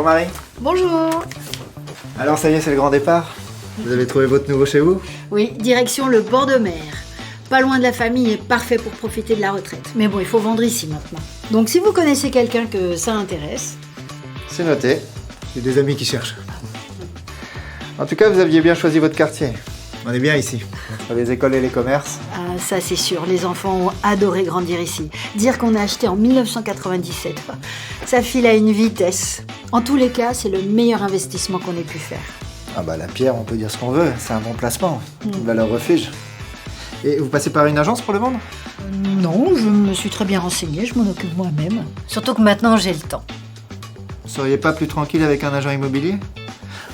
Marie. Bonjour. Alors ça y est, c'est le grand départ. Vous avez trouvé votre nouveau chez vous? Oui, direction le bord de mer. Pas loin de la famille et parfait pour profiter de la retraite. Mais bon, il faut vendre ici maintenant. Donc si vous connaissez quelqu'un que ça intéresse... C'est noté. J'ai des amis qui cherchent. En tout cas, vous aviez bien choisi votre quartier. On est bien ici, entre les écoles et les commerces. Ah, ça c'est sûr, les enfants ont adoré grandir ici. Dire qu'on a acheté en 1997, ça file à une vitesse. En tous les cas, c'est le meilleur investissement qu'on ait pu faire. Ah bah la pierre, on peut dire ce qu'on veut, c'est un bon placement. Une valeur refuge. Et vous passez par une agence pour le vendre? Non, je me suis très bien renseignée, je m'en occupe moi-même. Surtout que maintenant j'ai le temps. Vous seriez pas plus tranquille avec un agent immobilier?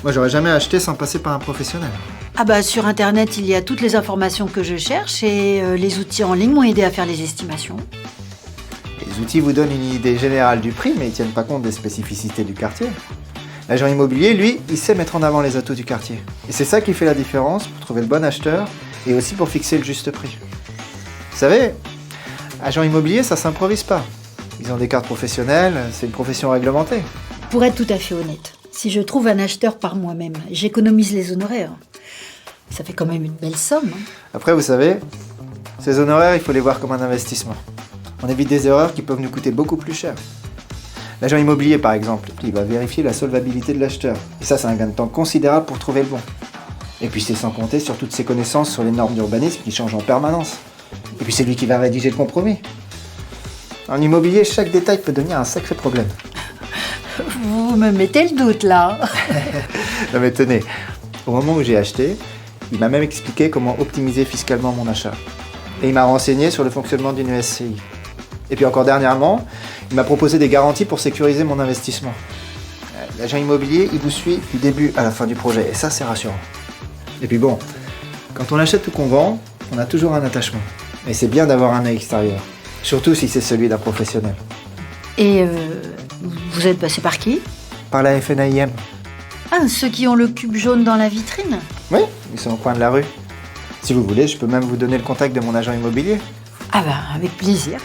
Moi, j'aurais jamais acheté sans passer par un professionnel. Ah bah sur internet, il y a toutes les informations que je cherche et les outils en ligne m'ont aidé à faire les estimations. Les outils vous donnent une idée générale du prix, mais ils tiennent pas compte des spécificités du quartier. L'agent immobilier, lui, il sait mettre en avant les atouts du quartier. Et c'est ça qui fait la différence pour trouver le bon acheteur et aussi pour fixer le juste prix. Vous savez, agent immobilier, ça s'improvise pas. Ils ont des cartes professionnelles, c'est une profession réglementée. Pour être tout à fait honnête, si je trouve un acheteur par moi-même, j'économise les honoraires. Ça fait quand même une belle somme. Après, vous savez, ces honoraires, il faut les voir comme un investissement. On évite des erreurs qui peuvent nous coûter beaucoup plus cher. L'agent immobilier, par exemple, il va vérifier la solvabilité de l'acheteur. Et ça, c'est un gain de temps considérable pour trouver le bon. Et puis c'est sans compter sur toutes ses connaissances sur les normes d'urbanisme qui changent en permanence. Et puis c'est lui qui va rédiger le compromis. En immobilier, chaque détail peut devenir un sacré problème. Vous me mettez le doute là. Non mais tenez, au moment où j'ai acheté, il m'a même expliqué comment optimiser fiscalement mon achat. Et il m'a renseigné sur le fonctionnement d'une SCI. Et puis encore dernièrement, il m'a proposé des garanties pour sécuriser mon investissement. L'agent immobilier, il vous suit du début à la fin du projet, et ça c'est rassurant. Et puis bon, quand on achète ou qu'on vend, on a toujours un attachement. Et c'est bien d'avoir un œil extérieur, surtout si c'est celui d'un professionnel. Et vous êtes passé par qui? Par la FNAIM. Ah, ceux qui ont le cube jaune dans la vitrine? Oui, ils sont au coin de la rue. Si vous voulez, je peux même vous donner le contact de mon agent immobilier. Ah bah, avec plaisir.